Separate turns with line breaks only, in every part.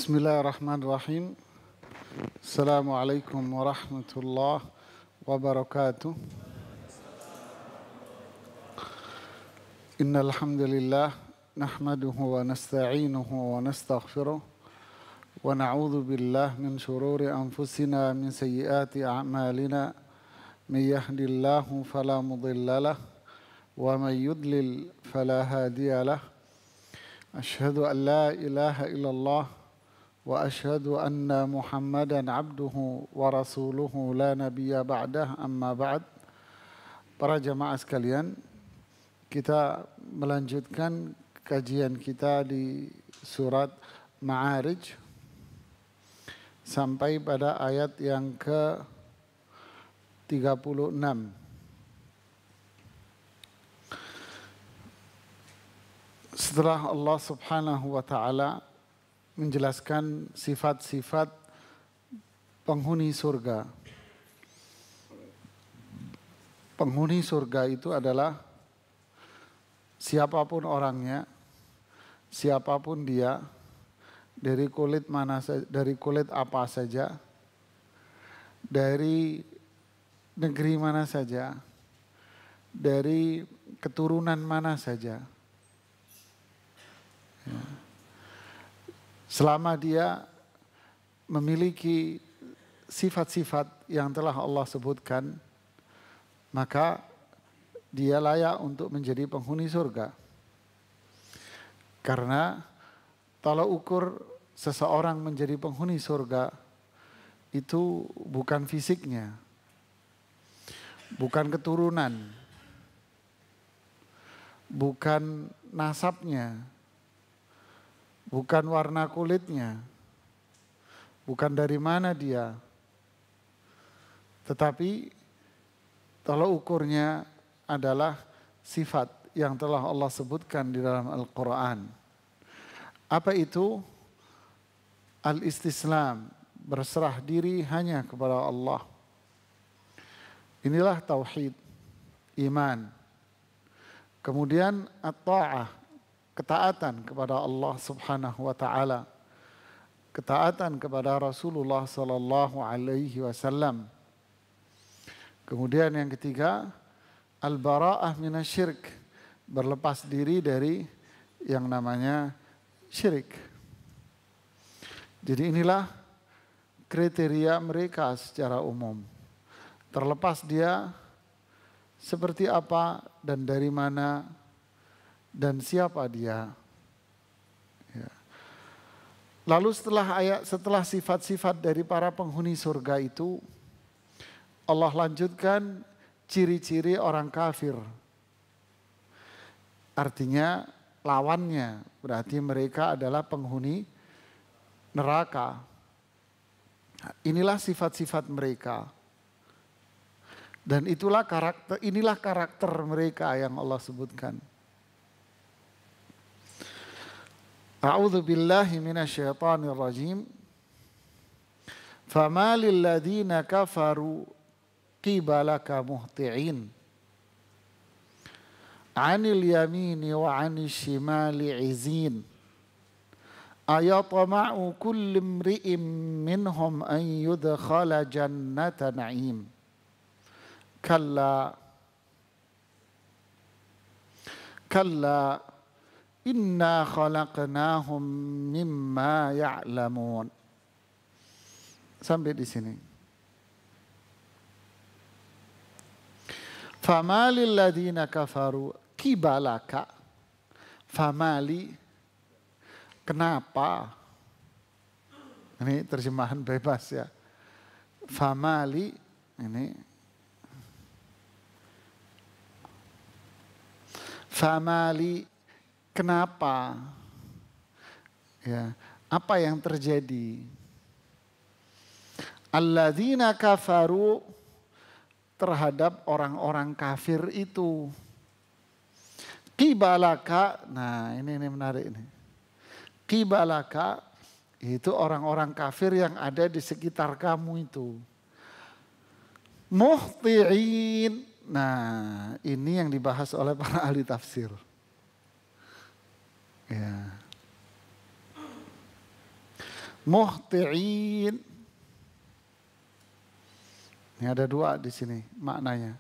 Bismillahirrahmanirrahim. Assalamualaikum warahmatullahi wabarakatuh. Innal hamdalillah nahmaduhu wa nasta'inuhu wa nastaghfiruh wa na'udzu billahi min shururi anfusina min sayyiati a'malina may yahdihillahu fala mudhillalah wa may yudlil fala hadiyalah. Asyhadu an la ilaha illallah wa asyhadu anna Muhammadan abduhu wa rasuluhu la nabiyya ba'dah, amma ba'd. Para jamaah sekalian, kita melanjutkan kajian kita di surat Ma'arij sampai pada ayat yang ke-36. Setelah Allah Subhanahu wa ta'ala menjelaskan sifat-sifat penghuni surga. Penghuni surga itu adalah siapapun orangnya, siapapun dia, dari kulit apa saja, dari negeri mana saja, dari keturunan mana saja. Selama dia memiliki sifat-sifat yang telah Allah sebutkan, maka dia layak untuk menjadi penghuni surga. Karena tolak ukur seseorang menjadi penghuni surga itu bukan fisiknya, bukan keturunan, bukan nasabnya, bukan warna kulitnya, bukan dari mana dia, tetapi tolak ukurnya adalah sifat yang telah Allah sebutkan di dalam Al-Quran. Apa itu? Al-istislam, berserah diri hanya kepada Allah. Inilah tauhid, iman. Kemudian at-ta'ah, ketaatan kepada Allah Subhanahu wa ta'ala, ketaatan kepada Rasulullah sallallahu alaihi wasallam. Kemudian yang ketiga, al-bara'ah minasyirik, berlepas diri dari yang namanya syirik. Jadi inilah kriteria mereka secara umum. Terlepas dia seperti apa dan dari mana dan siapa dia. Ya. Lalu setelah sifat-sifat dari para penghuni surga itu, Allah lanjutkan ciri-ciri orang kafir. Artinya lawannya, berarti mereka adalah penghuni neraka. Inilah sifat-sifat mereka. Dan inilah karakter mereka yang Allah sebutkan. A'udzu billahi minasyaitonir rajim. Famalil ladzina kafaru qibalaka muhti'in 'anil yamini wa 'anil shimali 'izin. Ayatama'u kullu imri'in minhum an yudkhala jannata na'im. Kalla inna khalaqnahum mimma ya'lamun. Sampai di sini. Famalil ladzina kafaru qibalaka. Famali, kenapa? Ini terjemahan bebas ya. Famali ini. Famali, kenapa? Ya, apa yang terjadi? Alladzina kafaru, terhadap orang-orang kafir itu. Qibalaka, nah ini menarik ini. Qibalaka itu orang-orang kafir yang ada di sekitar kamu itu. Muhti'in, nah ini yang dibahas oleh para ahli tafsir. Ya. muhti'in. Ini ada dua di sini maknanya.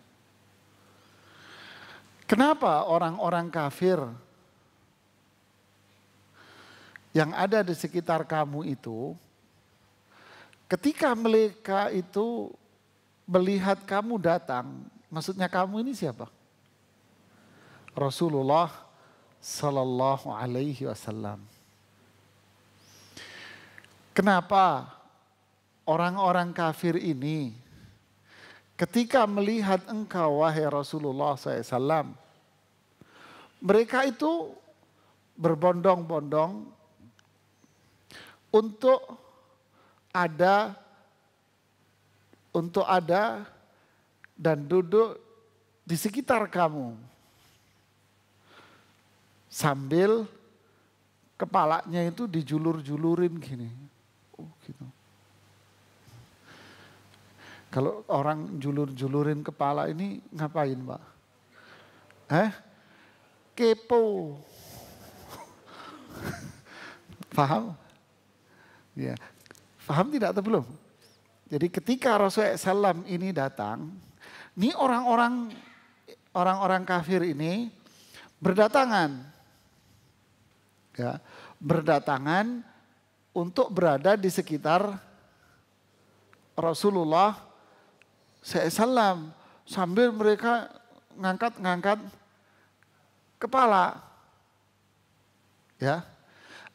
Kenapa orang-orang kafir yang ada di sekitar kamu itu, ketika mereka itu melihat kamu datang, maksudnya kamu ini siapa? Rasulullah Sallallahu Alaihi Wasallam. Kenapa orang-orang kafir ini ketika melihat engkau wahai Rasulullah SAW, mereka itu berbondong-bondong untuk ada dan duduk di sekitar kamu. Sambil kepalanya itu dijulur-julurin gini. Oh, gitu. Kalau orang julur-julurin kepala ini ngapain, Pak? Kepo. Paham? Ya. Paham tidak atau belum? Jadi ketika Rasulullah SAW ini datang, ini orang-orang kafir ini berdatangan. Ya, berdatangan untuk berada di sekitar Rasulullah SAW sambil mereka ngangkat kepala. Ya.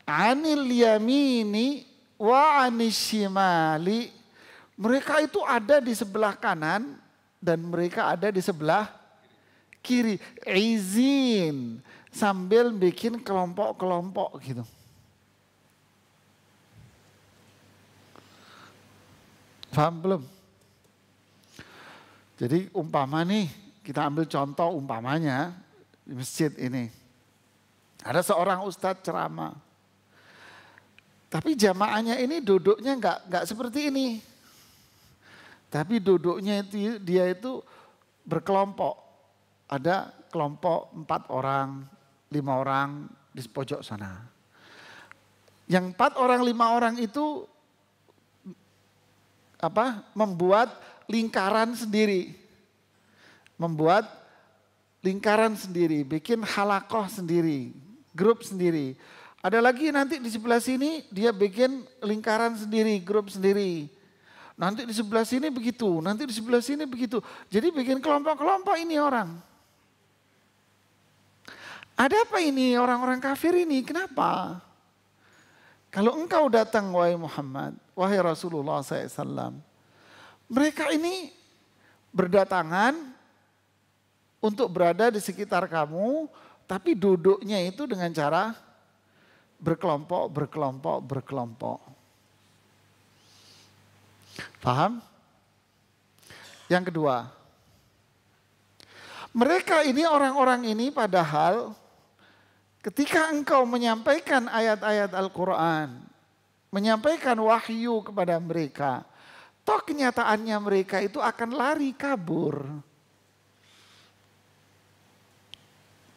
Anil yamini wa anis shimali. Mereka itu ada di sebelah kanan dan mereka ada di sebelah kiri. Izin, sambil bikin kelompok-kelompok gitu. Paham belum? Jadi umpama nih, kita ambil contoh umpamanya di masjid ini. Ada seorang ustadz ceramah. Tapi jamaahnya ini duduknya enggak seperti ini. Tapi duduknya itu dia itu berkelompok. Ada kelompok 4 orang, 5 orang di pojok sana. Yang 4 orang, 5 orang itu membuat lingkaran sendiri. Membuat lingkaran sendiri, bikin halakoh sendiri, grup sendiri. Ada lagi nanti di sebelah sini dia bikin lingkaran sendiri, grup sendiri. Nanti di sebelah sini begitu, nanti di sebelah sini begitu. Jadi bikin kelompok-kelompok ini orang. Ada apa ini orang-orang kafir ini? Kenapa? Kalau engkau datang wahai Muhammad, wahai Rasulullah SAW. Mereka ini berdatangan untuk berada di sekitar kamu, tapi duduknya itu dengan cara berkelompok. Paham? Yang kedua, mereka ini orang-orang ini padahal ketika engkau menyampaikan ayat-ayat Al-Quran, menyampaikan wahyu kepada mereka, toh kenyataannya mereka itu akan lari kabur.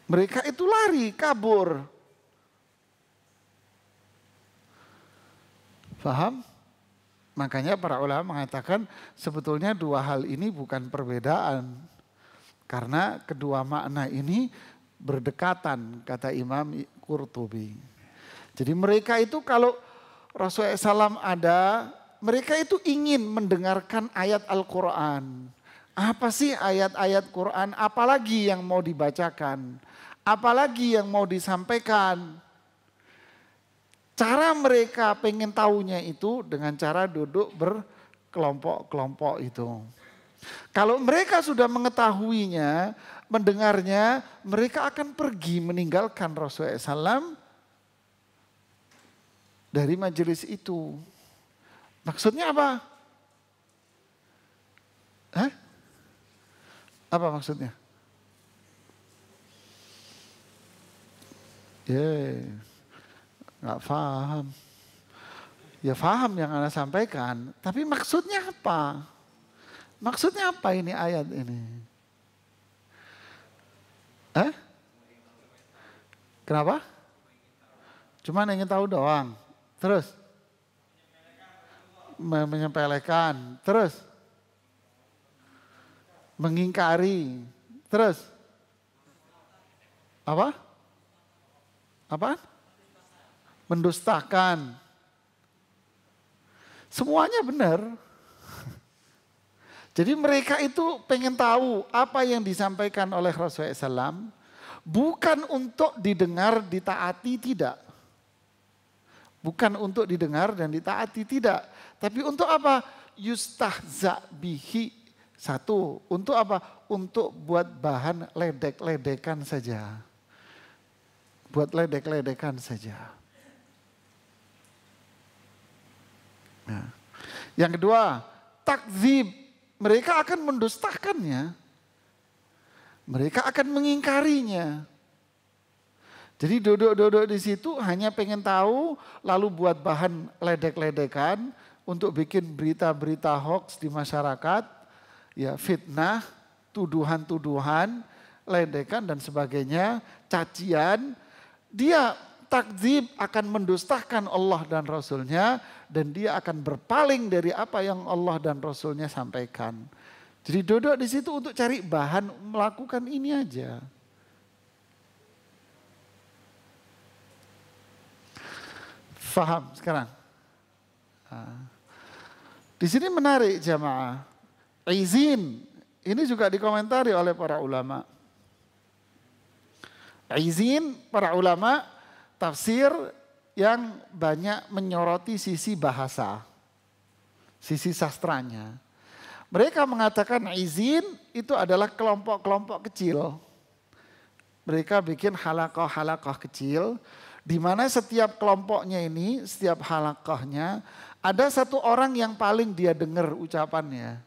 Mereka itu lari kabur. Paham? Makanya para ulama mengatakan sebetulnya dua hal ini bukan perbedaan. Karena kedua makna ini berdekatan, kata Imam Qurtubi. Jadi mereka itu kalau Rasulullah SAW ada, mereka itu ingin mendengarkan ayat Al-Quran. Apa sih ayat-ayat Quran? Apalagi yang mau dibacakan? Apalagi yang mau disampaikan? Cara mereka pengen tahunya itu dengan cara duduk berkelompok-kelompok itu. Kalau mereka sudah mengetahuinya, mendengarnya, mereka akan pergi meninggalkan Rasulullah SAW dari majelis itu. Maksudnya apa? Apa maksudnya? Nggak paham. Ya paham yang Anda sampaikan, tapi maksudnya apa? Maksudnya apa ini ayat ini? Kenapa? Cuma ingin tahu doang. Terus? Menyepelekan. Terus mengingkari. Terus apa? Apa? Mendustakan. Semuanya benar. Jadi mereka itu pengen tahu apa yang disampaikan oleh Rasulullah SAW. Bukan untuk didengar, ditaati, tidak. Bukan untuk didengar dan ditaati, tidak. Tapi untuk apa? Yustahza bihi. Satu, untuk apa? Untuk buat bahan ledek-ledekan saja. Buat ledek-ledekan saja. Nah. Yang kedua, takzib. Mereka akan mendustakannya. Mereka akan mengingkarinya. Jadi duduk-duduk di situ hanya pengen tahu, lalu buat bahan ledek-ledekan untuk bikin berita-berita hoax di masyarakat, ya fitnah, tuduhan-tuduhan, ledekan dan sebagainya, cacian. Dia takdzib akan mendustakan Allah dan Rasulnya, dan dia akan berpaling dari apa yang Allah dan Rasulnya sampaikan. Jadi duduk di situ untuk cari bahan melakukan ini aja. Faham sekarang? Di sini menarik jamaah. Izin, ini juga dikomentari oleh para ulama. Izin, para ulama tafsir yang banyak menyoroti sisi bahasa, sisi sastranya. Mereka mengatakan izin itu adalah kelompok-kelompok kecil. Mereka bikin halakoh-halakoh kecil, di mana setiap kelompoknya ini, setiap halakohnya, ada satu orang yang paling dia dengar ucapannya.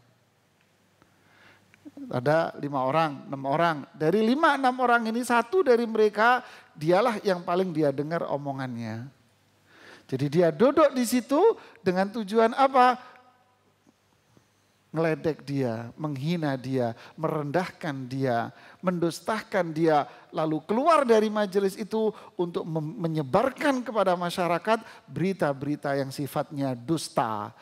Ada 5 orang, 6 orang. Dari 5-6 orang ini, satu dari mereka dialah yang paling dia dengar omongannya. Jadi dia duduk di situ dengan tujuan apa? Ngeledek dia, menghina dia, merendahkan dia, mendustakan dia. Lalu keluar dari majelis itu untuk menyebarkan kepada masyarakat berita-berita yang sifatnya dusta.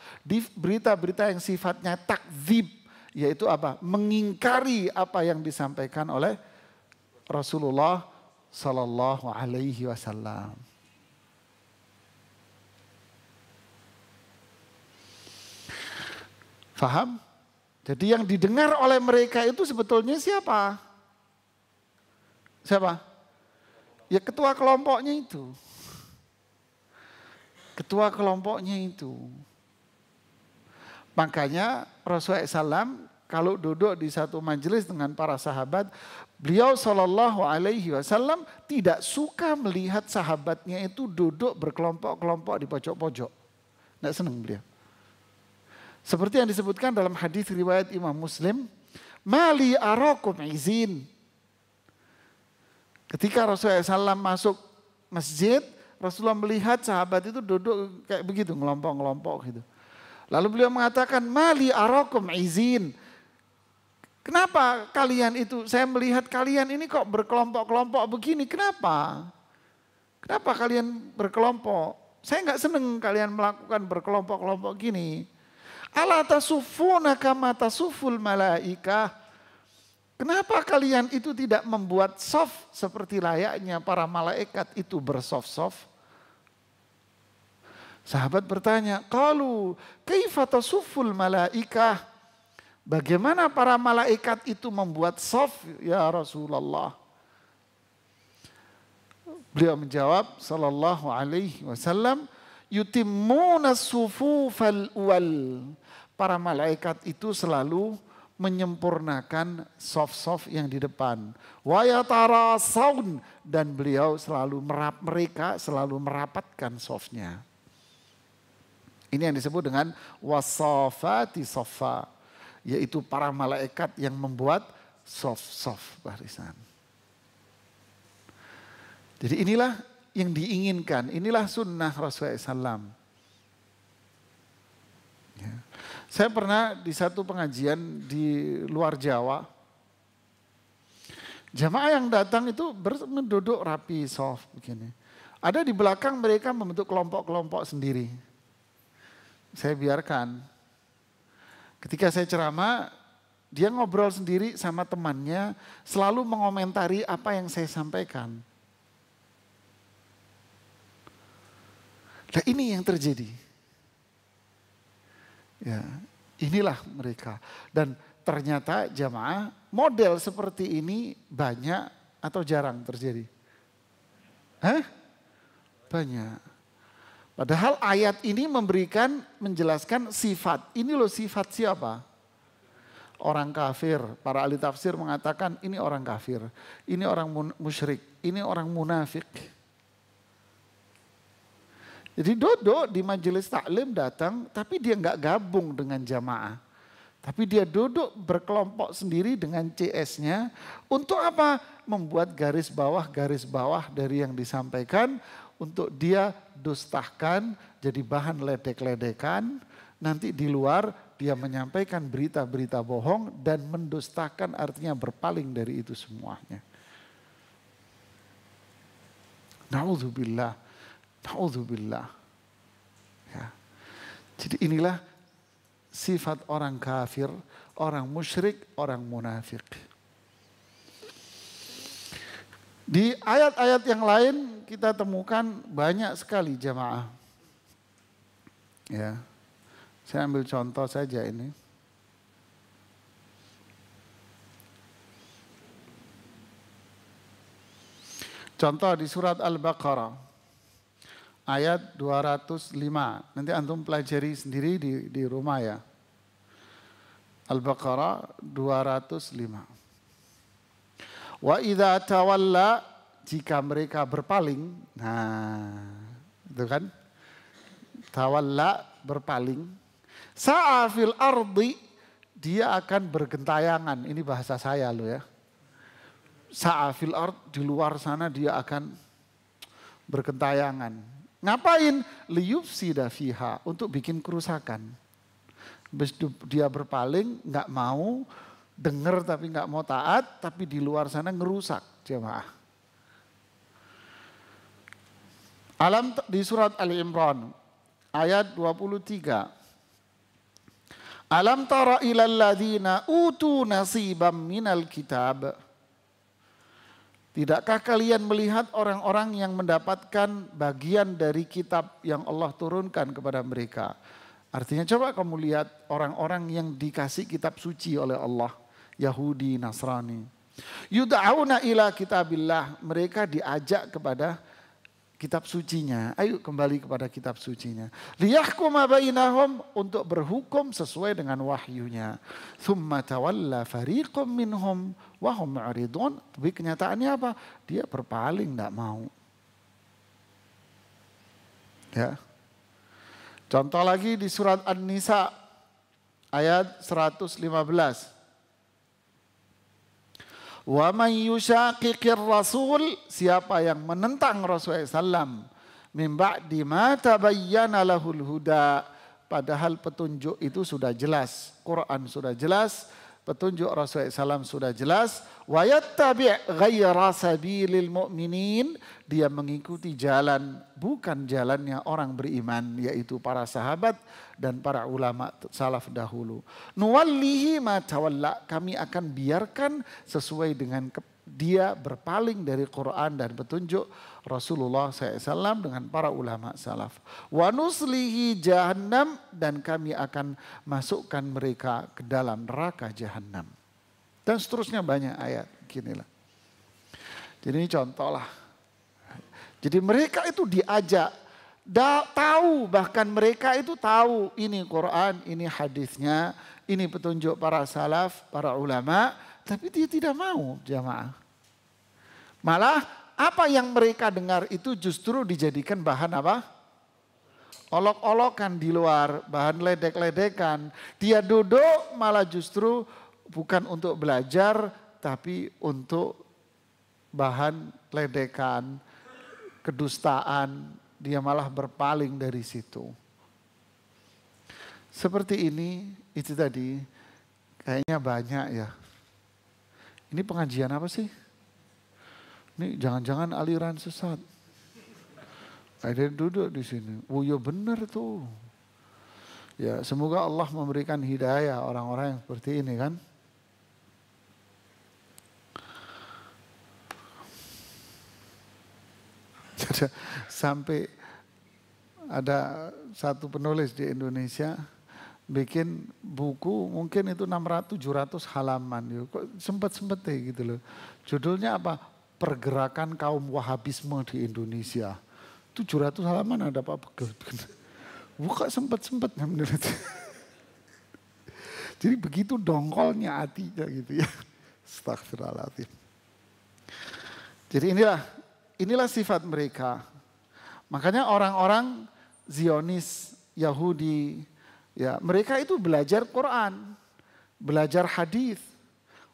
Berita-berita yang sifatnya takdzib. Yaitu apa? Mengingkari apa yang disampaikan oleh Rasulullah Sallallahu Alaihi Wasallam. Faham? Jadi yang didengar oleh mereka itu sebetulnya siapa? Siapa? Ya ketua kelompoknya itu. Ketua kelompoknya itu. Makanya Rasulullah SAW kalau duduk di satu majelis dengan para sahabat, beliau Shallallahu Alaihi Wasallam tidak suka melihat sahabatnya itu duduk berkelompok-kelompok di pojok-pojok. Tidak senang beliau. Seperti yang disebutkan dalam hadis riwayat Imam Muslim, mali arakum izin. Ketika Rasulullah SAW masuk masjid, Rasulullah melihat sahabat itu duduk kayak begitu, ngelompok-ngelompok gitu. Lalu beliau mengatakan, mali arakum izin. Kenapa kalian itu, saya melihat kalian ini kok berkelompok-kelompok begini, kenapa? Kenapa kalian berkelompok? Saya nggak seneng kalian melakukan berkelompok-kelompok gini. Ala tasufuna kama tasuful malaikah. Kenapa kalian itu tidak membuat soft seperti layaknya para malaikat itu bersoft-soft? Sahabat bertanya, qalu kaifa tasuful malaikah? Bagaimana para malaikat itu membuat soft ya Rasulullah? Beliau menjawab sallallahu alaihi wasallam, yutimmuna sufufal uwal. Para malaikat itu selalu menyempurnakan soft-soft yang di depan. Wa yatarasawun, dan beliau selalu mereka selalu merapatkan softnya. Ini yang disebut dengan wasafati sofa, yaitu para malaikat yang membuat soft-soft barisan. Jadi inilah yang diinginkan, inilah sunnah Rasulullah SAW. Ya. Saya pernah di satu pengajian di luar Jawa, jamaah yang datang itu duduk rapi, soft begini. Ada di belakang mereka membentuk kelompok-kelompok sendiri. saya biarkan. Ketika saya ceramah, dia ngobrol sendiri sama temannya, selalu mengomentari apa yang saya sampaikan. Nah ini yang terjadi. Ya, inilah mereka. Dan ternyata jamaah model seperti ini banyak atau jarang terjadi? Banyak. Padahal ayat ini menjelaskan sifat. Ini loh sifat siapa? Orang kafir. Para ahli tafsir mengatakan ini orang kafir. Ini orang musyrik. Ini orang munafik. Jadi Dodo di majelis taklim datang, tapi dia nggak gabung dengan jamaah. Tapi dia duduk berkelompok sendiri dengan CS-nya. Untuk apa? Membuat garis bawah dari yang disampaikan. Untuk dia dustakan, jadi bahan ledek-ledekan. Nanti di luar dia menyampaikan berita-berita bohong dan mendustakan, artinya berpaling dari itu semuanya. Na'udzubillah. Na'udzubillah. Ya. Jadi inilah sifat orang kafir, orang musyrik, orang munafik. Di ayat-ayat yang lain kita temukan banyak sekali jamaah. Ya. Saya ambil contoh saja ini. Contoh di surat Al-Baqarah ayat 205. Nanti antum pelajari sendiri di rumah ya. Al-Baqarah 205. Wa idza tawalla, jika mereka berpaling. Nah, itu kan. Tawalla, berpaling. Sa'a fil ardi, dia akan bergentayangan. Ini bahasa saya loh ya. Sa'a fil ard, di luar sana dia akan bergentayangan. Ngapain? Liyufsida fiha, untuk bikin kerusakan. Dia berpaling, nggak mau dengar tapi nggak mau taat, tapi di luar sana ngerusak jemaah. Di surat Ali Imran ayat 23. Alam tara ilal ladzina utu nasibam minal kitab. Tidakkah kalian melihat orang-orang yang mendapatkan bagian dari kitab yang Allah turunkan kepada mereka? Artinya coba kamu lihat orang-orang yang dikasih kitab suci oleh Allah. Yahudi, Nasrani. Yud'auna ila kitabillah. Mereka diajak kepada kitab sucinya. Ayo kembali kepada kitab sucinya. Liyahkuma bainahum, untuk berhukum sesuai dengan wahyunya. Thumma tawalla fariqum minhum wa hum mu'ridun. Tapi kenyataannya apa? Dia berpaling, tidak mau. Ya. Contoh lagi di surat An-Nisa ayat 115. Wa man yushaqiqir rasul, siapa yang menentang Rasulullah SAW min ba'di ma tabayyana lahul huda, padahal petunjuk itu sudah jelas, Quran sudah jelas, petunjuk Rasulullah SAW sudah jelas. Wa yattabi' ghaira sabilil mu'minin, dia mengikuti jalan bukan jalannya orang beriman, yaitu para sahabat dan para ulama salaf dahulu. Nuwallihi ma tawalla, kami akan biarkan sesuai dengan dia berpaling dari Quran dan petunjuk Rasulullah SAW dengan para ulama salaf. Wa nuslihi jahannam, dan kami akan masukkan mereka ke dalam neraka jahannam. Dan seterusnya banyak ayat ginilah. Jadi ini contoh lah. Jadi mereka itu diajak, tahu, bahkan mereka itu tahu ini Quran, ini hadisnya, ini petunjuk para salaf, para ulama, tapi dia tidak mau jamaah. Malah apa yang mereka dengar itu justru dijadikan bahan apa? Olok-olokan di luar, bahan ledek-ledekan. Dia duduk malah justru bukan untuk belajar, tapi untuk bahan ledekan, kedustaan. Dia malah berpaling dari situ. Seperti ini, itu tadi kayaknya banyak ya. Ini pengajian apa sih? Ini jangan-jangan aliran sesat. Ada yang duduk di sini. Oh ya benar tuh. Ya, semoga Allah memberikan hidayah orang-orang yang seperti ini kan. Sampai ada satu penulis di Indonesia bikin buku mungkin itu 600-700 halaman. Kok sempet-sempet gitu loh. Judulnya apa? Pergerakan kaum Wahabisme di Indonesia. 700 halaman ada apa? Buka sempet-sempet menulis. Jadi begitu dongkolnya hatinya gitu ya. Astagfirullahaladzim. Jadi inilah sifat mereka. Makanya orang-orang Zionis, Yahudi, ya mereka itu belajar Quran, belajar hadis.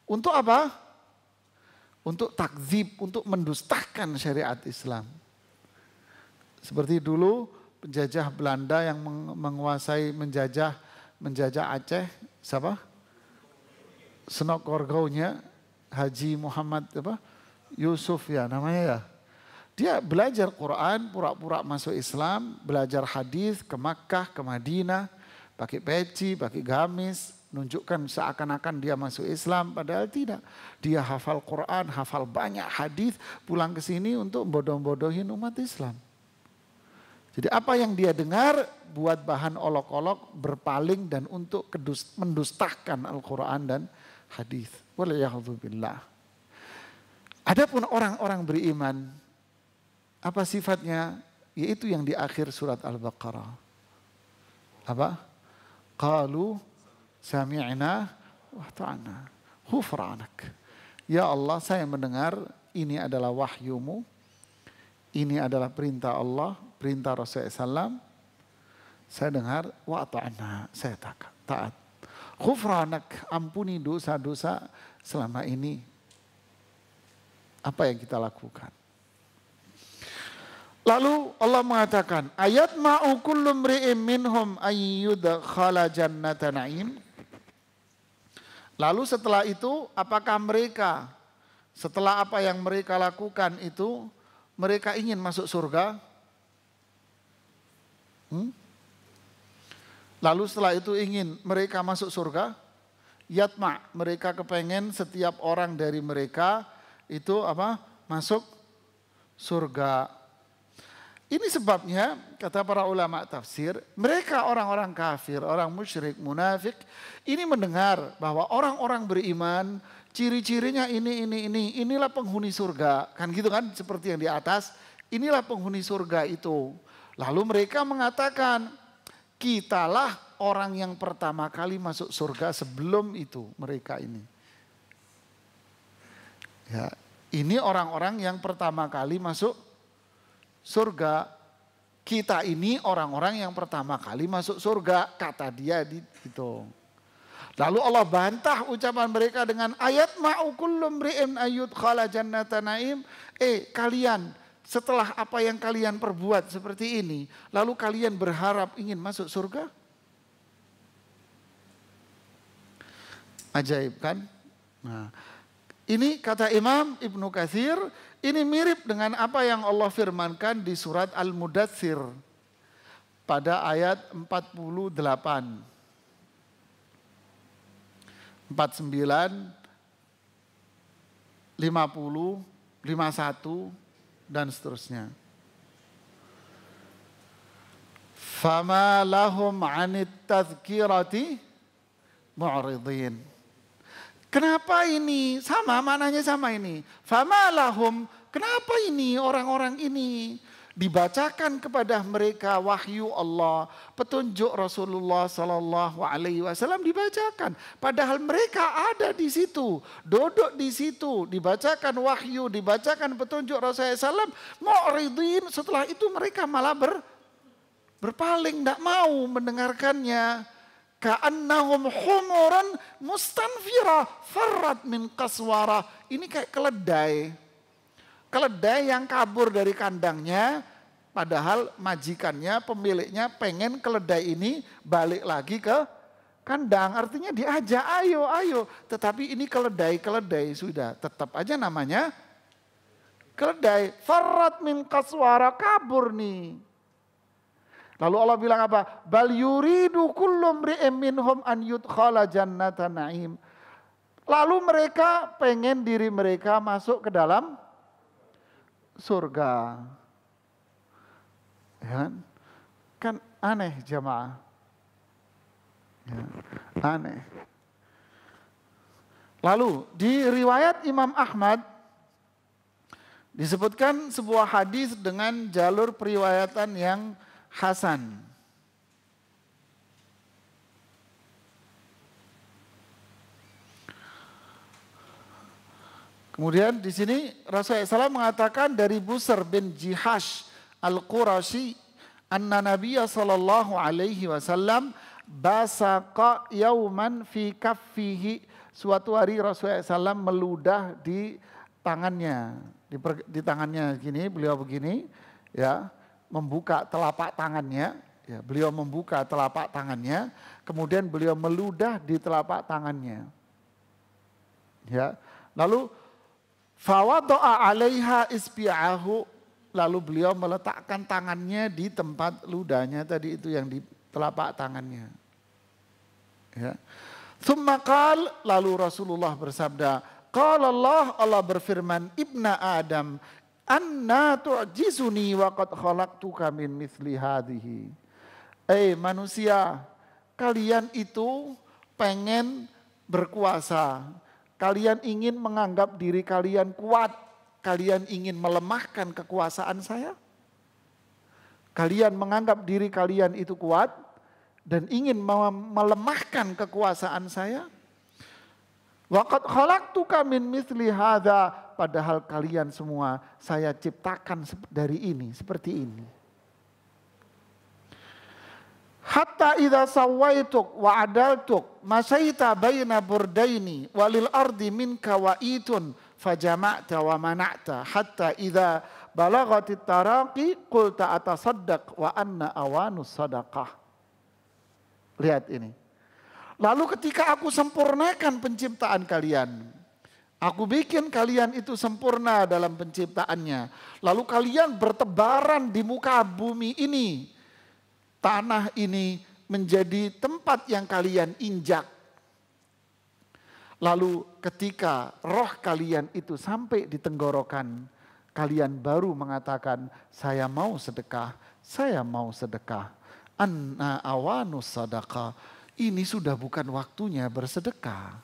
Untuk apa? Untuk takzib, untuk mendustakan syariat Islam. Seperti dulu penjajah Belanda yang menguasai menjajah Aceh, siapa? Senokorgaunya Haji Muhammad Yusuf ya namanya ya. Dia belajar Quran, pura-pura masuk Islam, belajar hadis ke Makkah, ke Madinah, pakai peci, pakai gamis, nunjukkan seakan-akan dia masuk Islam, padahal tidak. Dia hafal Quran, hafal banyak hadis, pulang ke sini untuk bodoh-bodohin umat Islam. Jadi apa yang dia dengar buat bahan olok-olok, berpaling dan untuk mendustakan Al-Quran dan hadis. Waliyahudzubillah. Adapun orang-orang beriman, apa sifatnya? Yaitu yang di akhir surat Al-Baqarah. Apa? Qalu sami'na wa ta'ana ghufranak. Ya Allah, saya mendengar ini adalah wahyumu. Ini adalah perintah Allah, perintah Rasulullah SAW. Saya dengar wa ta'ana, saya taat. Ghufranak, ampuni dosa-dosa selama ini. Apa yang kita lakukan? Lalu Allah mengatakan, ayat ma'u kullu mri'im minhum ayyudkhala jannata na'im. Lalu setelah itu, apakah mereka, setelah apa yang mereka lakukan itu, mereka ingin masuk surga? Lalu setelah itu ingin mereka masuk surga? Yatma, mereka kepengen setiap orang dari mereka itu apa? Masuk surga. Ini sebabnya kata para ulama tafsir, mereka orang-orang kafir, orang musyrik, munafik, ini mendengar bahwa orang-orang beriman, ciri-cirinya inilah penghuni surga. Kan gitu kan, seperti yang di atas, inilah penghuni surga itu. Lalu mereka mengatakan, kitalah orang yang pertama kali masuk surga sebelum itu mereka ini. Ya, ini orang-orang yang pertama kali masuk surga. Kita ini orang-orang yang pertama kali masuk surga, kata dia gitu. Lalu Allah bantah ucapan mereka dengan ayat ma'u kullu mri'in ayyudkhala jannata na'im. Kalian setelah apa yang kalian perbuat seperti ini, lalu kalian berharap ingin masuk surga? Ajaib kan? Nah, ini kata Imam Ibnu Katsir, ini mirip dengan apa yang Allah firmankan di surat Al-Mudatsir pada ayat 48. 49, 50, 51 dan seterusnya. Fama lahum 'anit tadhkirati mu'ridin. Kenapa ini? Sama, maknanya sama ini. Fama lahum, kenapa ini orang-orang ini dibacakan kepada mereka wahyu Allah, petunjuk Rasulullah Sallallahu Alaihi Wasallam dibacakan. Padahal mereka ada di situ, duduk di situ, dibacakan wahyu, dibacakan petunjuk Rasulullah SAW. Mu'ridin, setelah itu mereka malah berpaling, tidak mau mendengarkannya. Ka'annahum humuran mustanfira farrat min qaswara. Ini kayak keledai. Keledai yang kabur dari kandangnya, padahal majikannya, pemiliknya pengen keledai ini balik lagi ke kandang. Artinya diajak, ayo. Tetapi ini keledai sudah. Tetap aja namanya keledai. Farrat min qaswara, kabur nih. Lalu Allah bilang apa? Bal yuridu kullu mri'in minhum an yudkhala jannata na'im. Lalu mereka pengen diri mereka masuk ke dalam surga. Ya, kan aneh jamaah. Ya, aneh. Lalu di riwayat Imam Ahmad disebutkan sebuah hadis dengan jalur periwayatan yang hasan. Kemudian di sini Rasulullah SAW mengatakan dari Busr bin Jihash al-Qurashi, anna Nabiya sallallahu alaihi wasallam basaqa yauman fi kaffihi. Suatu hari Rasulullah SAW meludah di tangannya, di tangannya gini, beliau begini, ya, membuka telapak tangannya, ya, beliau membuka telapak tangannya, kemudian beliau meludah di telapak tangannya, ya, lalu fawadoa alaiha isbi'ahu, lalu beliau meletakkan tangannya di tempat ludahnya tadi itu yang di telapak tangannya. Ya. Tsumma qal, lalu Rasulullah bersabda, qala Allah berfirman, ibna Adam, anna tu'jizuni wa qad khalaqtuka min mithli hadhihi. Manusia, kalian itu pengen berkuasa. Kalian ingin menganggap diri kalian kuat. Kalian ingin melemahkan kekuasaan saya. Kalian menganggap diri kalian itu kuat dan ingin melemahkan kekuasaan saya. Wa qad khalaqtuka min mithli hadza, padahal kalian semua saya ciptakan dari ini, seperti ini. Hatta idza sawaituk wa adaltuk masaita baina burdaini walil ardi minka wa'itun fajama'ta wa mana'ta hatta idza balagatit taraqi qulta atasaddaq wa anna awanus sadaqah. Lihat ini. Lalu ketika aku sempurnakan penciptaan kalian, aku bikin kalian itu sempurna dalam penciptaannya, lalu kalian bertebaran di muka bumi ini. Tanah ini menjadi tempat yang kalian injak. Lalu ketika roh kalian itu sampai di tenggorokan, kalian baru mengatakan, saya mau sedekah, saya mau sedekah. Anna awanus sadaqah, ini sudah bukan waktunya bersedekah.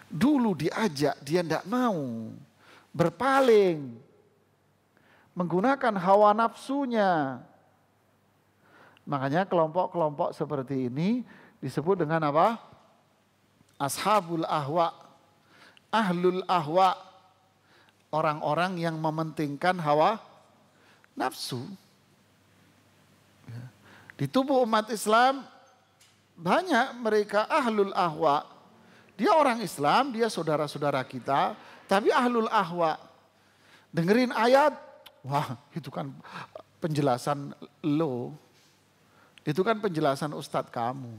Dulu diajak, dia tidak mau, berpaling. Menggunakan hawa nafsunya. Makanya kelompok-kelompok seperti ini disebut dengan apa? Ashabul ahwa, ahlul ahwa. Orang-orang yang mementingkan hawa nafsu. Di tubuh umat Islam banyak mereka ahlul ahwa. Dia orang Islam, dia saudara-saudara kita, tapi ahlul ahwa. Dengerin ayat, wah itu kan penjelasan lo. Itu kan penjelasan ustadz kamu.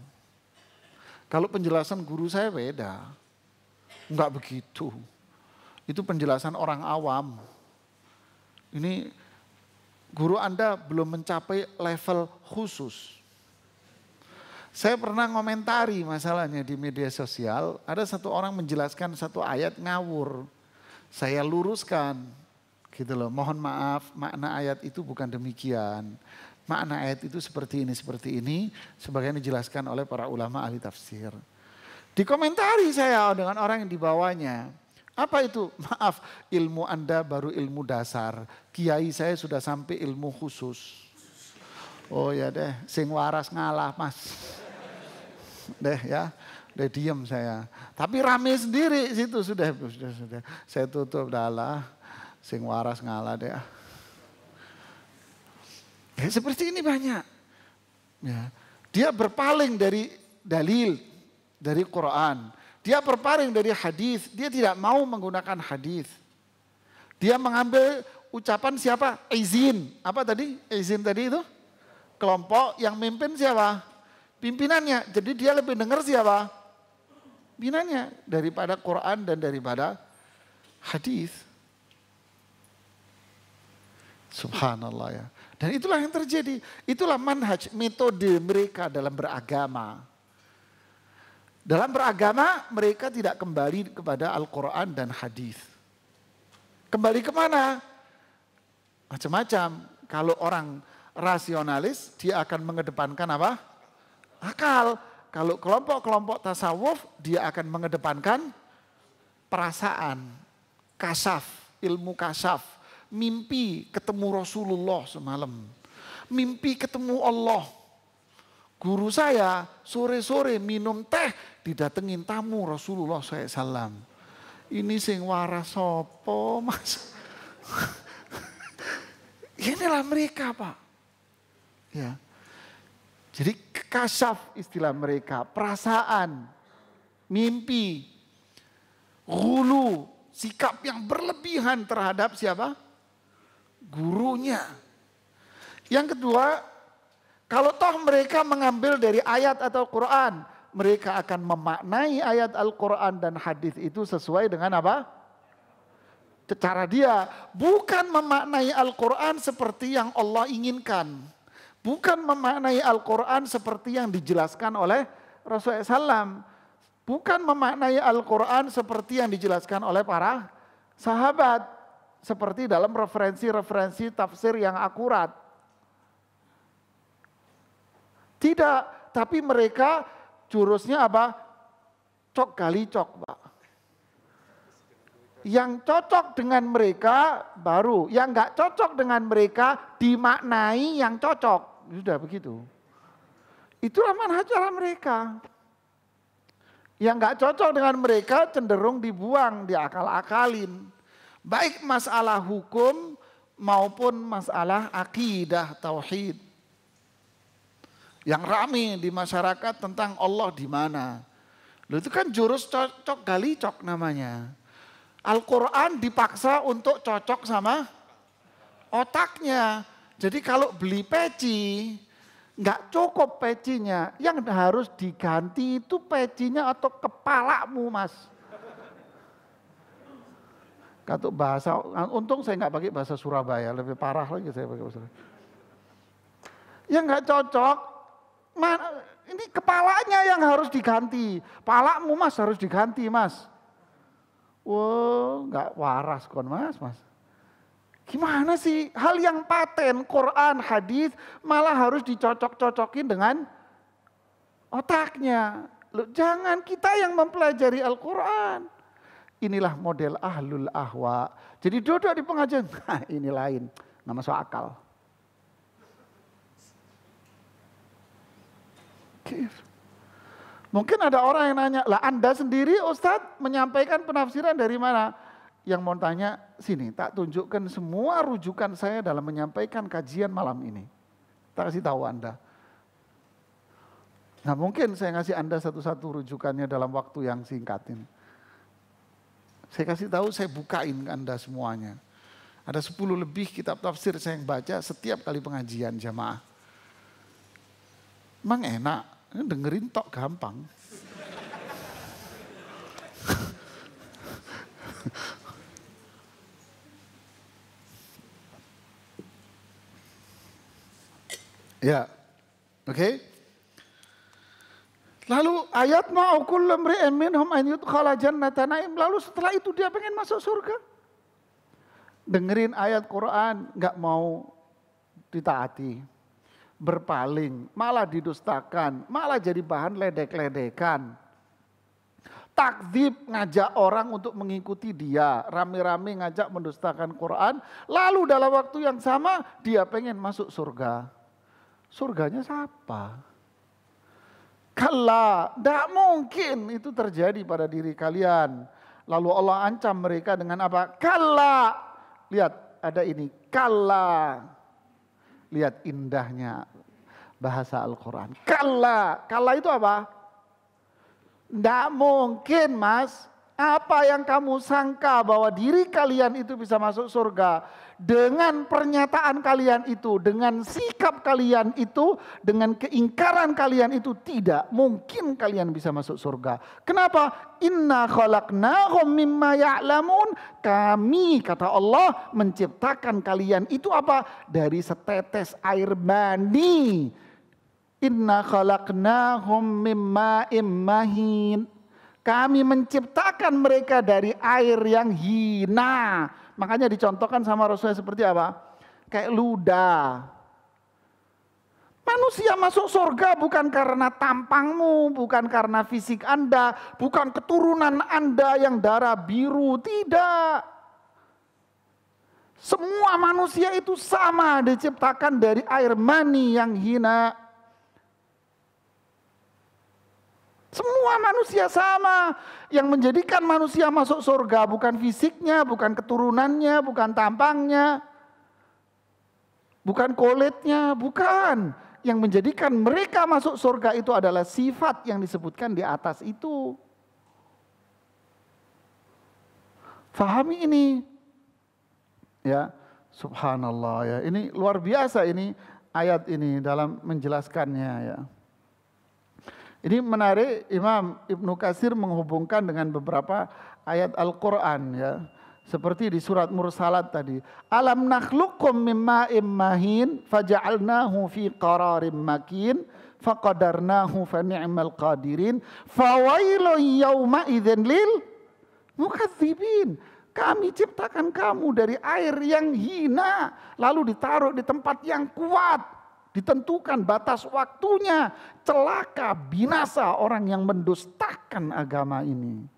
Kalau penjelasan guru saya beda. Enggak begitu. Itu penjelasan orang awam. Ini guru Anda belum mencapai level khusus. Saya pernah ngomentari masalahnya di media sosial. Ada satu orang menjelaskan satu ayat ngawur. Saya luruskan. Gitu loh. Mohon maaf, makna ayat itu bukan demikian. Makna ayat itu seperti ini. Sebagaimana dijelaskan oleh para ulama ahli tafsir. Dikomentari saya dengan orang yang dibawanya. Apa itu? Maaf, ilmu Anda baru ilmu dasar. Kiai saya sudah sampai ilmu khusus. Oh ya deh, sing waras ngalah mas. Deh ya, deh diem saya. Tapi rame sendiri situ sudah. Saya tutup dalah, sing waras ngalah deh. Ya, seperti ini banyak. Ya. Dia berpaling dari dalil, dari Quran. Dia berpaling dari hadis. Dia tidak mau menggunakan hadis. Dia mengambil ucapan siapa? Izin. Apa tadi? Izin tadi itu? Kelompok yang mimpin siapa? Pimpinannya. Jadi dia lebih dengar siapa? Pimpinannya. Daripada Quran dan daripada hadis. Subhanallah ya. Dan itulah yang terjadi. Itulah manhaj, metode mereka dalam beragama. Dalam beragama mereka tidak kembali kepada Al-Quran dan hadis. Kembali kemana? Macam-macam. Kalau orang rasionalis dia akan mengedepankan apa? Akal. Kalau kelompok-kelompok tasawuf dia akan mengedepankan perasaan, kasaf, ilmu kasaf, mimpi ketemu Rasulullah semalam, mimpi ketemu Allah. Guru saya sore-sore minum teh didatengin tamu Rasulullah SAW. Ini sing waras sopo mas. Inilah mereka Pak. Ya. Jadi kasaf istilah mereka, perasaan, mimpi, ghulu, sikap yang berlebihan terhadap siapa? Gurunya. Yang kedua, kalau toh mereka mengambil dari ayat atau Quran, mereka akan memaknai ayat Al-Quran dan hadis itu sesuai dengan apa? Cara dia. Bukan memaknai Al-Quran seperti yang Allah inginkan. Bukan memaknai Al-Quran seperti yang dijelaskan oleh Rasulullah SAW. Bukan memaknai Al-Quran seperti yang dijelaskan oleh para sahabat. Seperti dalam referensi-referensi tafsir yang akurat. Tidak, tapi mereka jurusnya apa? Cok kali cok Pak. Yang cocok dengan mereka baru, yang nggak cocok dengan mereka dimaknai yang cocok. Sudah begitu. Itulah manhaj mereka. Yang nggak cocok dengan mereka cenderung dibuang, diakal-akalin. Baik masalah hukum maupun masalah akidah, tauhid. Yang rame di masyarakat tentang Allah di mana. Loh itu kan jurus cocok gali cok namanya. Al-Quran dipaksa untuk cocok sama otaknya. Jadi kalau beli peci, nggak cukup pecinya. Yang harus diganti itu pecinya atau kepalamu mas. Kata bahasa, untung saya nggak pakai bahasa Surabaya, lebih parah lagi saya pakai bahasa. Yang nggak cocok, ini kepalanya yang harus diganti. Palamu mas harus diganti mas. Wah nggak waras kon mas. Gimana sih hal yang paten Quran, hadis malah harus dicocok-cocokin dengan otaknya. Loh, jangan kita yang mempelajari Al-Quran. Inilah model ahlul ahwa. Jadi duduk di pengajian, nah ini lain, nggak masuk akal. Mungkin ada orang yang nanya, lah Anda sendiri Ustadz menyampaikan penafsiran dari mana? Yang mau tanya, sini tak tunjukkan semua rujukan saya dalam menyampaikan kajian malam ini. Tak kasih tahu Anda. Nah mungkin saya ngasih Anda satu-satu rujukannya dalam waktu yang singkat ini. Saya kasih tahu, saya bukain ke Anda semuanya. Ada 10 lebih kitab tafsir saya yang baca setiap kali pengajian jamaah. Emang enak, dengerin tok gampang. Ya, oke. Lalu ayat ma'u kullu imri'in minhum an yudkhala jannata na'im. Lalu setelah itu dia pengen masuk surga. Dengerin ayat Quran, nggak mau ditaati. Berpaling, malah didustakan, malah jadi bahan ledek-ledekan. Takdzib ngajak orang untuk mengikuti dia, rame-rame ngajak mendustakan Quran. Lalu dalam waktu yang sama dia pengen masuk surga. Surganya siapa? Kalla, tidak mungkin itu terjadi pada diri kalian. Lalu Allah ancam mereka dengan apa? Kalla, lihat ada ini, kalla. Lihat indahnya bahasa Al-Quran. Kalla, kalla itu apa? Tidak mungkin mas. Apa yang kamu sangka bahwa diri kalian itu bisa masuk surga. Dengan pernyataan kalian itu, dengan sikap kalian itu, dengan keingkaran kalian itu, tidak mungkin kalian bisa masuk surga. Kenapa? Inna khalaqnahum mimma ya'lamun. Kami, kata Allah, menciptakan kalian itu apa? Dari setetes air mani. Inna khalaqnahum mimma immahin. Kami menciptakan mereka dari air yang hina. Makanya dicontohkan sama Rasulullah seperti apa? Kayak ludah. Manusia masuk surga bukan karena tampangmu, bukan karena fisik Anda, bukan keturunan Anda yang darah biru, tidak. Semua manusia itu sama diciptakan dari air mani yang hina. Semua manusia sama. Yang menjadikan manusia masuk surga bukan fisiknya, bukan keturunannya, bukan tampangnya, bukan kulitnya, bukan. Yang menjadikan mereka masuk surga itu adalah sifat yang disebutkan di atas itu. Fahami ini. Ya, subhanallah ya. Ini luar biasa ini ayat ini dalam menjelaskannya ya. Ini menarik, Imam Ibnu Katsir menghubungkan dengan beberapa ayat Al-Quran ya. Seperti di surat Mursalat tadi. Alam nakhluqkum mim ma'im mahin faja'alnahu fi qararim makin faqadarnahu fa ni'mal qadirin fawailun yawma idzin lil mukadzibin. Kami ciptakan kamu dari air yang hina lalu ditaruh di tempat yang kuat. Ditentukan batas waktunya, celaka, binasa orang yang mendustakan agama ini.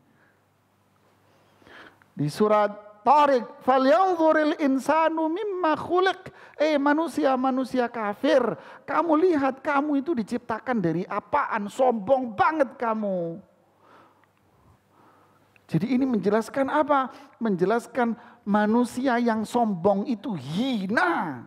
Di surat Tariq, falyanzuril insanu mimma khuliq. Manusia-manusia kafir, kamu lihat kamu itu diciptakan dari apaan? Sombong banget kamu. Jadi ini menjelaskan apa? Menjelaskan manusia yang sombong itu hina.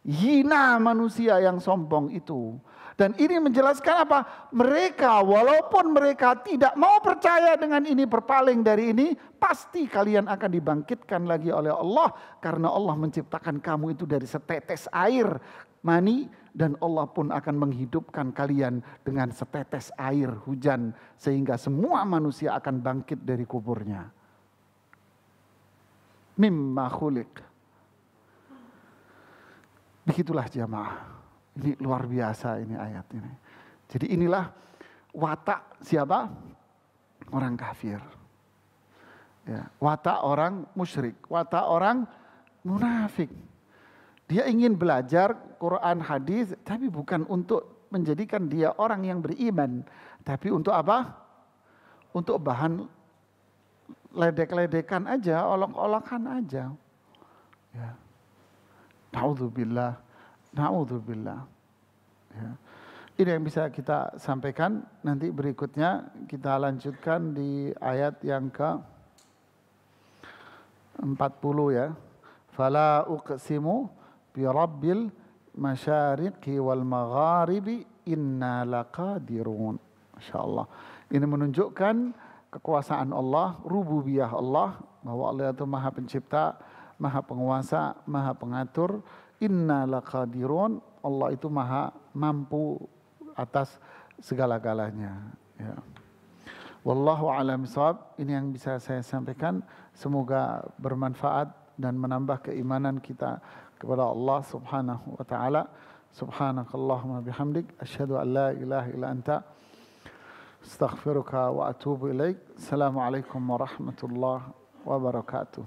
Hina manusia yang sombong itu. Dan ini menjelaskan apa? Mereka walaupun mereka tidak mau percaya dengan ini, berpaling dari ini, pasti kalian akan dibangkitkan lagi oleh Allah. Karena Allah menciptakan kamu itu dari setetes air mani. Dan Allah pun akan menghidupkan kalian dengan setetes air hujan. Sehingga semua manusia akan bangkit dari kuburnya. Mimma khuliq. Begitulah jamaah. Ini luar biasa ini ayat ini. Jadi inilah watak siapa? Orang kafir. Ya, watak orang musyrik, watak orang munafik. Dia ingin belajar Quran hadis tapi bukan untuk menjadikan dia orang yang beriman, tapi untuk apa? Untuk bahan ledek-ledekan aja, olok-olokan aja. Ya. Na'udzubillah, na'udzubillah. Ya. Ini yang bisa kita sampaikan. Nanti berikutnya kita lanjutkan di ayat yang ke 40 ya. Fala uqsimu bi rabbil masyariqi wal magharibi inna laqadirun. Masyaallah. Ini menunjukkan kekuasaan Allah, rububiyah Allah, bahwa Allah itu Maha Pencipta, Maha Penguasa, Maha Pengatur. Inna laqadirun. Allah itu maha mampu atas segala-galanya. Ya. Wallahu a'lam bishawab. Ini yang bisa saya sampaikan. Semoga bermanfaat dan menambah keimanan kita kepada Allah Subhanahu wa taala. Subhanakallahumma bihamdik asyhadu an la ilaha illa anta astaghfiruka wa atubu ilaik. Assalamualaikum warahmatullahi wabarakatuh.